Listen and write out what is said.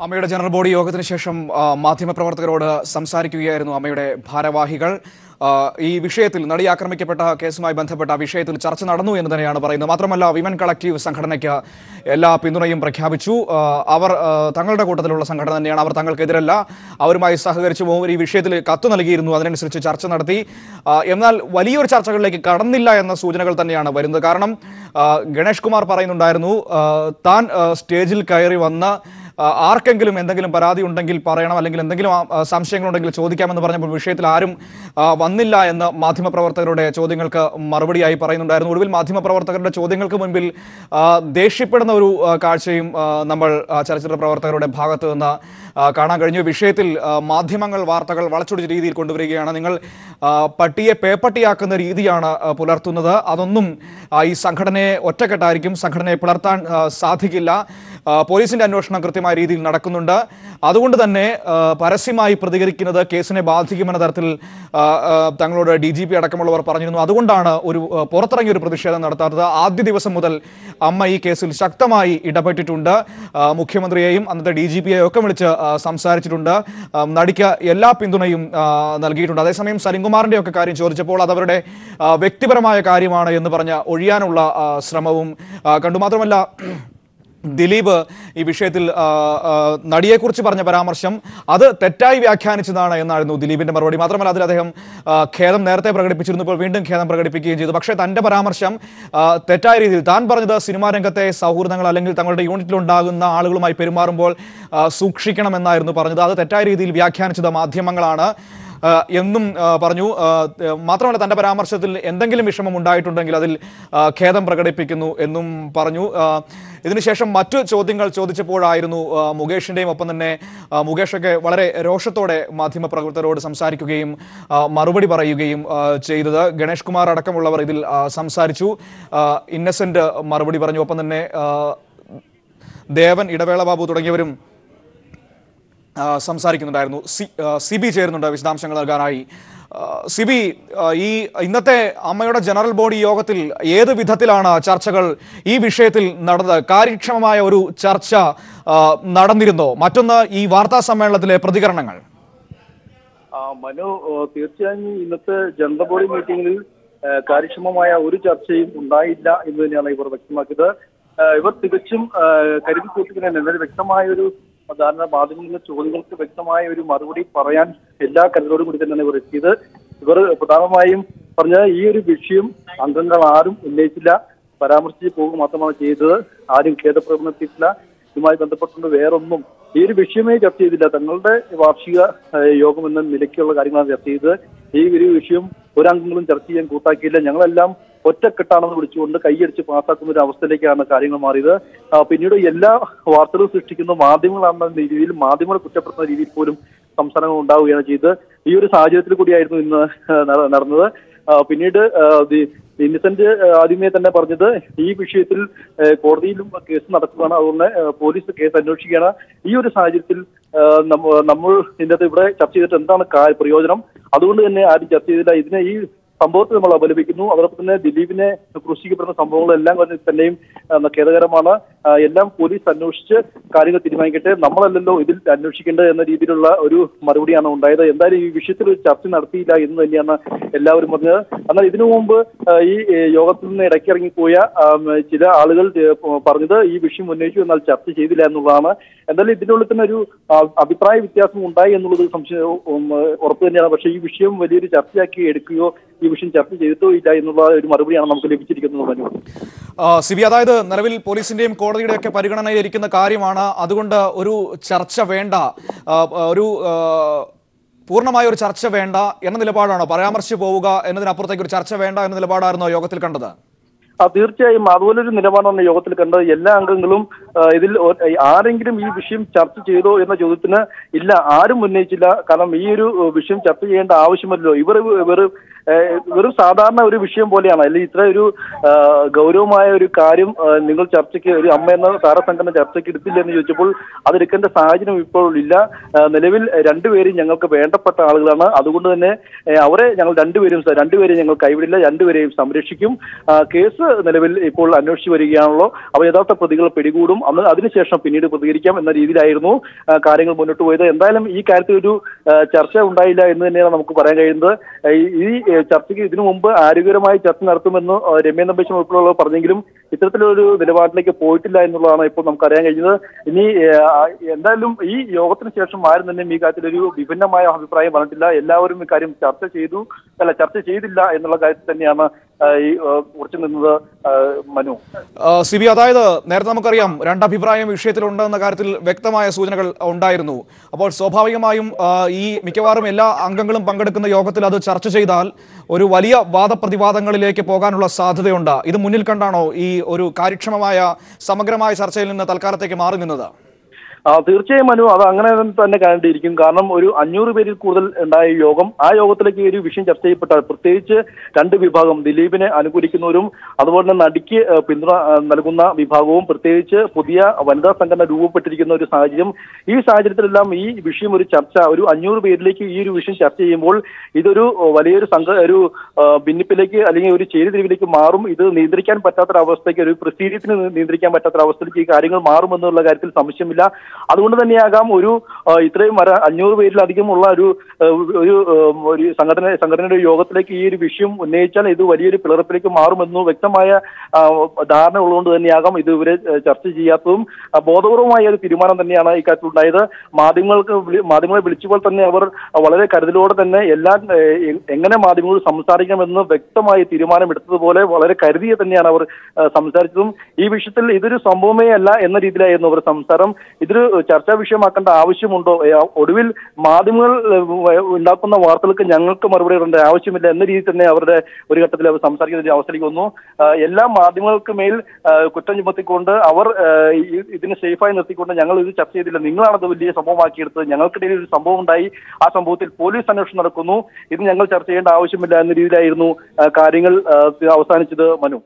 അമ്മയുടെ general body യോഗത്തിന് ശേഷം മാധ്യമപ്രവർത്തകരോട് സംസാരിക്കുകയായിരുന്നു അമ്മയുടെ ഭാരവാഹികൾ. ഈ വിഷയത്തിൽ നടി ആക്രമിക്കപ്പെട്ട കേസുമായി ബന്ധപ്പെട്ട വിഷയത്തിൽ ചർച്ച നടന്നു എന്ന് തന്നെയാണ് പറയുന്നത്. മാത്രമല്ല, വിമൻ കളക്റ്റീവ് സംഘടനയ്ക്ക് എല്ലാ പിന്തുണയും പ്രഖ്യാപിച്ചു. അവർ തങ്ങളുടെ കൂട്ടത്തിലുള്ള സംഘടന തന്നെയാണ്, അവർ തങ്ങൾക്കെതിരല്ല, അവരുമായി സഹകരിച്ചു പോകും. ഈ വിഷയത്തിൽ കത്ത് നൽകിയിരുന്നു, അതിനനുസരിച്ച് ചർച്ച നടത്തി. എന്നാൽ വലിയൊരു ചർച്ചകളിലേക്ക് കടന്നില്ല എന്ന സൂചനകൾ തന്നെയാണ് വരുന്നത്. കാരണം ഗണേഷ് കുമാർ പറയുന്നുണ്ടായിരുന്നു, താൻ സ്റ്റേജിൽ കയറി വന്ന് ആർക്കെങ്കിലും എന്തെങ്കിലും പരാതി ഉണ്ടെങ്കിൽ പറയണം, അല്ലെങ്കിൽ എന്തെങ്കിലും സംശയങ്ങളുണ്ടെങ്കിൽ ചോദിക്കാമെന്ന് പറഞ്ഞപ്പോൾ വിഷയത്തിൽ ആരും വന്നില്ല എന്ന് മാധ്യമപ്രവർത്തകരുടെ ചോദ്യങ്ങൾക്ക് മറുപടിയായി പറയുന്നുണ്ടായിരുന്നു. ഒടുവിൽ മാധ്യമപ്രവർത്തകരുടെ ചോദ്യങ്ങൾക്ക് മുൻപിൽ ദേഷ്യപ്പെടുന്ന ഒരു കാഴ്ചയും നമ്മൾ ചലച്ചിത്ര പ്രവർത്തകരുടെ ഭാഗത്ത് നിന്ന് കാണാൻ കഴിഞ്ഞു. വിഷയത്തിൽ മാധ്യമങ്ങൾ വാർത്തകൾ വളച്ചൊടിച്ച രീതിയിൽ കൊണ്ടുവരികയാണ്. നിങ്ങൾ പട്ടിയെ പേപ്പട്ടിയാക്കുന്ന രീതിയാണ് പുലർത്തുന്നത്. അതൊന്നും ഈ സംഘടനയെ ഒറ്റക്കെട്ടായിരിക്കും, സംഘടനയെ പിളർത്താൻ സാധിക്കില്ല. പോലീസിന്റെ അന്വേഷണം കൃത്യമായ രീതിയിൽ നടക്കുന്നുണ്ട്. അതുകൊണ്ട് തന്നെ പരസ്യമായി പ്രതികരിക്കുന്നത് കേസിനെ ബാധിക്കുമെന്ന തരത്തിൽ തങ്ങളോട് DGP അടക്കമുള്ളവർ പറഞ്ഞിരുന്നു. അതുകൊണ്ടാണ് പുറത്തിറങ്ങിയ ഒരു പ്രതിഷേധം നടത്താത്തത്. ആദ്യ ദിവസം മുതൽ അമ്മ ഈ കേസിൽ ശക്തമായി ഇടപെട്ടിട്ടുണ്ട്. മുഖ്യമന്ത്രിയെയും അന്നത്തെ DGPയെയും ഒക്കെ വിളിച്ച് സംസാരിച്ചിട്ടുണ്ട്. നടിക്ക് എല്ലാ പിന്തുണയും നൽകിയിട്ടുണ്ട്. അതേസമയം സലിംകുമാറിന്റെ ഒക്കെ കാര്യം ചോദിച്ചപ്പോൾ അത് അവരുടെ വ്യക്തിപരമായ കാര്യമാണ് എന്ന് പറഞ്ഞ് ഒഴിയാനുള്ള ശ്രമവും കണ്ടു. മാത്രമല്ല, ദിലീപ് ഈ വിഷയത്തിൽ നടിയെക്കുറിച്ച് പറഞ്ഞ പരാമർശം അത് തെറ്റായി വ്യാഖ്യാനിച്ചതാണ് എന്നായിരുന്നു ദിലീപിന്റെ മറുപടി. മാത്രമല്ല, അതിൽ അദ്ദേഹം ഖേദം നേരത്തെ പ്രകടിപ്പിച്ചിരുന്നു, ഇപ്പോൾ വീണ്ടും ഖേദം പ്രകടിപ്പിക്കുകയും ചെയ്തു. പക്ഷേ തന്റെ പരാമർശം തെറ്റായ രീതിയിൽ, താൻ പറഞ്ഞത് സിനിമാ രംഗത്തെ സൗഹൃദങ്ങൾ അല്ലെങ്കിൽ തങ്ങളുടെ യൂണിറ്റിലുണ്ടാകുന്ന ആളുകളുമായി പെരുമാറുമ്പോൾ സൂക്ഷിക്കണമെന്നായിരുന്നു പറഞ്ഞത്. അത് തെറ്റായ രീതിയിൽ വ്യാഖ്യാനിച്ചത് മാധ്യമങ്ങളാണ് എന്നും പറഞ്ഞു. മാത്രമല്ല, തന്റെ പരാമർശത്തിൽ എന്തെങ്കിലും വിഷമം ഉണ്ടായിട്ടുണ്ടെങ്കിൽ അതിൽ ഖേദം പ്രകടിപ്പിക്കുന്നു എന്നും പറഞ്ഞു. ഇതിനുശേഷം മറ്റു ചോദ്യങ്ങൾ ചോദിച്ചപ്പോഴായിരുന്നു മുകേഷിന്റെയും ഒപ്പം തന്നെ മുകേഷൊക്കെ വളരെ രോഷത്തോടെ മാധ്യമപ്രവർത്തകരോട് സംസാരിക്കുകയും മറുപടി പറയുകയും ചെയ്തത്. ഗണേഷ് കുമാർ അടക്കമുള്ളവർ ഇതിൽ സംസാരിച്ചു. ഇന്നസെന്റ് മറുപടി പറഞ്ഞു. ഒപ്പം തന്നെ ദേവൻ, ഇടവേള ബാബു തുടങ്ങിയവരും സംസാരിക്കുന്നുണ്ടായിരുന്നു. സിബി ചേരുന്നുണ്ട് വിശദാംശങ്ങൾ നൽകാനായി. സിബി, ഈ ഇന്നത്തെ അമ്മയുടെ ജനറൽ ബോഡി യോഗത്തിൽ ഏത് വിധത്തിലാണ് ചർച്ചകൾ ഈ വിഷയത്തിൽ നടന്നത്? കാര്യക്ഷമമായ ഒരു ചർച്ച നടന്നിരുന്നോ? മറ്റൊന്ന്, ഈ വാർത്താ സമ്മേളനത്തിലെ പ്രതികരണങ്ങൾ. മനു, തീർച്ചയായും ഇന്നത്തെ ജനറൽ ബോഡി മീറ്റിംഗിൽ കാര്യക്ഷമമായ ഒരു ചർച്ചയും ഉണ്ടായില്ല എന്ന് തന്നെയാണ് ഇവർ വ്യക്തമാക്കിയത്. ഇവർ തികച്ചും കരുതി കൂട്ടുന്നതിന് എന്നാൽ വ്യക്തമായൊരു സാധാരണ മാധ്യമങ്ങളുടെ ചോദ്യങ്ങൾക്ക് വ്യക്തമായ ഒരു മറുപടി പറയാൻ എല്ലാ കരുതലോടും കൂടി തന്നെയാണ് ഇവർ എത്തിയത്. ഇവർ പ്രധാനമായും പറഞ്ഞ ഈ ഒരു വിഷയം അംഗങ്ങൾ ആരും ഉന്നയിച്ചില്ല, പരാമർശിച്ച് പോകുക മാത്രമാണ് ചെയ്തത്. ആരും ഖേദപ്രകടനം നടത്തിയിട്ടില്ല. ഇതുമായി ബന്ധപ്പെട്ടുകൊണ്ട് വേറൊന്നും ഈ ഒരു വിഷയമേ ചർച്ച ചെയ്തില്ല. തങ്ങളുടെ വാർഷിക യോഗം എന്ന നിലയ്ക്കുള്ള കാര്യങ്ങളാണ് ചർച്ച ചെയ്തത്. ഈ ഒരു വിഷയം ഒരംഗങ്ങളും ചർച്ച ചെയ്യാൻ കൂട്ടാക്കിയില്ല. ഞങ്ങളെല്ലാം ഒറ്റക്കെട്ടാണെന്ന് വിളിച്ചുകൊണ്ട് കൈയടിച്ച് പാസ്സാക്കുന്ന ഒരു അവസ്ഥയിലേക്കാണ് കാര്യങ്ങൾ മാറിയത്. പിന്നീട് എല്ലാ വാർത്തകളും സൃഷ്ടിക്കുന്ന മാധ്യമങ്ങളാണെന്ന രീതിയിൽ, മാധ്യമങ്ങളെ കുറ്റപ്പെടുത്തുന്ന രീതിയിൽ പോലും സംസാരങ്ങൾ ഉണ്ടാവുകയാണ് ചെയ്തത്. ഈ ഒരു സാഹചര്യത്തിൽ കൂടിയായിരുന്നു ഇന്ന് നടന്നത്. പിന്നീട് ഇന്നസെന്റ് ആദ്യമേ തന്നെ പറഞ്ഞത് ഈ വിഷയത്തിൽ കോടതിയിലും കേസ് നടക്കുകയാണ്, അതുകൊണ്ട് പോലീസ് കേസ് അന്വേഷിക്കുകയാണ്. ഈ ഒരു സാഹചര്യത്തിൽ നമ്മൾ ഇതിനകത്ത് ഇവിടെ ചർച്ച ചെയ്തിട്ട് എന്താണ് പ്രയോജനം? അതുകൊണ്ട് തന്നെ ആരും ചർച്ച ചെയ്തില്ല. ഇതിനെ ഈ സംഭവത്തെ നമ്മൾ അപലപിക്കുന്നു. അതോടൊപ്പം തന്നെ ദിലീപിനെ ക്രൂശിക്കപ്പെടുന്ന സംഭവങ്ങളെല്ലാം തന്നെയും ഖേദകരമാണ്. എല്ലാം പോലീസ് അന്വേഷിച്ച് കാര്യങ്ങൾ തീരുമാനിക്കട്ടെ, നമ്മളല്ലല്ലോ ഇതിൽ അന്വേഷിക്കേണ്ടത് എന്ന രീതിയിലുള്ള ഒരു മറുപടിയാണ് ഉണ്ടായത്. എന്തായാലും ഈ വിഷയത്തിൽ ഒരു ചർച്ച നടത്തിയില്ല എന്ന് തന്നെയാണ് എല്ലാവരും പറഞ്ഞത്. എന്നാൽ ഇതിനു മുമ്പ് ഈ യോഗത്തിൽ നിന്ന് ഇടയ്ക്കിറങ്ങിപ്പോയ ചില ആളുകൾ പറഞ്ഞത് ഈ വിഷയം ഉന്നയിച്ചു, എന്നാൽ ചർച്ച ചെയ്തില്ല എന്നുള്ളതാണ്. എന്തായാലും ഇതിനുള്ളിൽ തന്നെ ഒരു അഭിപ്രായ വ്യത്യാസം ഉണ്ടായി എന്നുള്ളത് സംശയം ഉറപ്പ് തന്നെയാണ്. പക്ഷേ ഈ വിഷയം വലിയൊരു ചർച്ചയാക്കി എടുക്കുകയോ ഈ വിഷയം ചർച്ച ചെയ്തിട്ടോ ഇല്ല എന്നുള്ള ഒരു മറുപടിയാണ് നമുക്ക് ലഭിച്ചിരിക്കുന്നത്. സിബി, അതായത് നിലവിൽ പോലീസിന്റെയും കോടതിയുടെ ഒക്കെ പരിഗണനയിലിരിക്കുന്ന കാര്യമാണ്, അതുകൊണ്ട് ഒരു ചർച്ച വേണ്ട, ഒരു പൂർണ്ണമായ ഒരു ചർച്ച വേണ്ട എന്ന നിലപാടാണോ? പരാമർശിച്ചു പോവുക എന്നതിനപ്പുറത്തേക്ക് ഒരു ചർച്ച വേണ്ട എന്ന നിലപാടായിരുന്നോ യോഗത്തിൽ കണ്ടത്? തീർച്ചയായും അതുപോലൊരു നിലപാടാണ് യോഗത്തിൽ കണ്ടത്. എല്ലാ അംഗങ്ങളും ഇതിൽ ആരെങ്കിലും ഈ വിഷയം ചർച്ച ചെയ്തോ എന്ന ചോദ്യത്തിന് ഇല്ല, ആരും ഉന്നയിച്ചില്ല. കാരണം ഈ ഒരു വിഷയം ചർച്ച ചെയ്യേണ്ട ആവശ്യമല്ലോ. വെറും സാധാരണ ഒരു വിഷയം പോലെയാണ്. അല്ലെങ്കിൽ ഇത്ര ഒരു ഗൗരവമായ ഒരു കാര്യം നിങ്ങൾ ചർച്ചയ്ക്ക്, ഒരു അമ്മ എന്ന താരസംഘടന ചർച്ചയ്ക്ക് എടുത്തില്ല എന്ന് ചോദിച്ചപ്പോൾ അതെടുക്കേണ്ട സാഹചര്യം ഇപ്പോൾ ഇല്ല. നിലവിൽ രണ്ടുപേരും ഞങ്ങൾക്ക് വേണ്ടപ്പെട്ട ആളുകളാണ്. അതുകൊണ്ട് തന്നെ അവരെ ഞങ്ങൾ രണ്ടുപേരെയും ഞങ്ങൾ കൈവിടില്ല, രണ്ടുപേരെയും സംരക്ഷിക്കും. കേസ് നിലവിൽ ഇപ്പോൾ അന്വേഷിച്ചു വരികയാണല്ലോ. അവ യഥാർത്ഥ പ്രതികൾ പിടികൂടും, അതിനുശേഷം പിന്നീട് പ്രതികരിക്കാം എന്ന രീതിയിലായിരുന്നു കാര്യങ്ങൾ മുന്നോട്ട് പോയത്. എന്തായാലും ഈ കാര്യത്തിൽ ഒരു ചർച്ച ഉണ്ടായില്ല എന്ന് തന്നെയാണ് നമുക്ക് പറയാൻ കഴിയുന്നത്. ഈ ചർച്ചയ്ക്ക് ഇതിനു മുമ്പ് ആരോഗ്യകരമായ ചർച്ച നടത്തുമെന്ന് രമ്യ തമ്പേശൻ ഉൾപ്പെടെയുള്ളവർ പറഞ്ഞെങ്കിലും ഇത്തരത്തിലൊരു നിലപാടിലേക്ക് പോയിട്ടില്ല എന്നുള്ളതാണ് ഇപ്പോൾ നമുക്ക് അറിയാൻ കഴിഞ്ഞത്. ഇനി എന്തായാലും ഈ യോഗത്തിന് ശേഷം ആരും തന്നെ ഈ കാര്യത്തിലൊരു വിഭിന്നമായ അഭിപ്രായം പറഞ്ഞിട്ടില്ല. എല്ലാവരും ഇക്കാര്യം ചർച്ച ചെയ്തില്ല എന്നുള്ള കാര്യത്തിൽ തന്നെയാണ് ഈ ഉറച്ചു നിന്നത്. മനു, സിബി, അതായത് നേരത്തെ നമുക്കറിയാം രണ്ടഭിപ്രായം വിഷയത്തിലുണ്ട് എന്ന കാര്യത്തിൽ വ്യക്തമായ സൂചനകൾ ഉണ്ടായിരുന്നു. അപ്പോൾ സ്വാഭാവികമായും ഈ മിക്കവാറും എല്ലാ അംഗങ്ങളും പങ്കെടുക്കുന്ന യോഗത്തിൽ അത് ചർച്ച ചെയ്താൽ ഒരു വലിയ വാദപ്രതിവാദങ്ങളിലേക്ക് പോകാനുള്ള സാധ്യതയുണ്ട്. ഇത് മുന്നിൽ കണ്ടാണോ ഈ ഒരു കാര്യക്ഷമമായ സമഗ്രമായ ചർച്ചയിൽ നിന്ന് തൽക്കാലത്തേക്ക് മാറി നിന്നത്? തീർച്ചയായും മനു, അത് അങ്ങനെ തന്നെ കാണേണ്ടിയിരിക്കും. കാരണം ഒരു 500 പേരിൽ കൂടുതൽ ഉണ്ടായ യോഗം, ആ യോഗത്തിലേക്ക് ഒരു വിഷയം ചർച്ച ചെയ്യപ്പെട്ടാൽ പ്രത്യേകിച്ച് രണ്ട് വിഭാഗം, ദിലീപിനെ അനുകൂലിക്കുന്നവരും അതുപോലെ തന്നെ നടിക്ക് പിന്തുണ നൽകുന്ന വിഭാഗവും, പ്രത്യേകിച്ച് പുതിയ വനിതാ സംഘടന രൂപപ്പെട്ടിരിക്കുന്ന ഒരു സാഹചര്യം, ഈ സാഹചര്യത്തിലെല്ലാം ഈ വിഷയം ഒരു ചർച്ച ഒരു 500 പേരിലേക്ക് ഈ ഒരു വിഷയം ചർച്ച ചെയ്യുമ്പോൾ ഇതൊരു വലിയൊരു ഒരു ഭിന്നിപ്പിലേക്ക് അല്ലെങ്കിൽ ഒരു ചേരിതിരിവിലേക്ക് മാറും. ഇത് നിയന്ത്രിക്കാൻ പറ്റാത്തൊരവസ്ഥയ്ക്ക്, ഒരു പ്രൊസീഡിയത്തിന് നിയന്ത്രിക്കാൻ പറ്റാത്തൊരവസ്ഥയിലേക്ക് ഈ കാര്യങ്ങൾ മാറുമെന്നുള്ള കാര്യത്തിൽ സംശയമില്ല. അതുകൊണ്ട് തന്നെയാകാം ഇത്രയും 500 പേരിലധികമുള്ള ഒരു സംഘടനയുടെ യോഗത്തിലേക്ക് ഈ ഒരു വിഷയം ഉന്നയിച്ചാൽ ഇത് വലിയൊരു പിളർപ്പിലേക്ക് മാറുമെന്ന് വ്യക്തമായ ധാരണ ഉള്ളതുകൊണ്ട് തന്നെയാകാം ഇത് ഇവരെ ചർച്ച ചെയ്യാത്തതും. ബോധപൂർവമായ ഒരു തീരുമാനം തന്നെയാണ് ഇക്കാര്യത്തിൽ ഉണ്ടായത്. മാധ്യമങ്ങളെ വിളിച്ചപ്പോൾ തന്നെ അവർ വളരെ കരുതലോടെ തന്നെ എങ്ങനെ മാധ്യമങ്ങളോട് സംസാരിക്കണമെന്ന് വ്യക്തമായ തീരുമാനമെടുത്തതുപോലെ വളരെ കരുതിയെ തന്നെയാണ് അവർ സംസാരിച്ചതും. ഈ വിഷയത്തിൽ ഇതൊരു സംഭവമേ അല്ല എന്ന രീതിയിലായിരുന്നു അവർ സംസാരം. ഇതൊരു ചർച്ചാ വിഷയമാക്കേണ്ട ആവശ്യമുണ്ടോ? ഒടുവിൽ മാധ്യമങ്ങൾ ഉണ്ടാക്കുന്ന വാർത്തകൾക്ക് ഞങ്ങൾക്ക് മറുപടി ഇടേണ്ട ആവശ്യമില്ല എന്ന രീതിയിൽ തന്നെ അവരുടെ ഒരു ഘട്ടത്തിൽ അവർ സംസാരിക്കുന്ന ഒരു അവസ്ഥയിലേക്ക് വന്നു. എല്ലാ മാധ്യമങ്ങൾക്ക് മേൽ കുറ്റം ചുമത്തിക്കൊണ്ട് അവർ ഇതിനെ സേഫായി നിർത്തിക്കൊണ്ട് ഞങ്ങൾ ഇത് ചർച്ച ചെയ്തില്ല, നിങ്ങളാണത് വലിയ സംഭവമാക്കിയെടുത്തത്, ഞങ്ങൾക്കിടയിൽ ഒരു സംഭവം ഉണ്ടായി, ആ സംഭവത്തിൽ പോലീസ് അന്വേഷണം നടക്കുന്നു, ഇത് ഞങ്ങൾ ചർച്ച ചെയ്യേണ്ട ആവശ്യമില്ല എന്ന രീതിയിലായിരുന്നു കാര്യങ്ങൾ അവസാനിച്ചത്. മനു.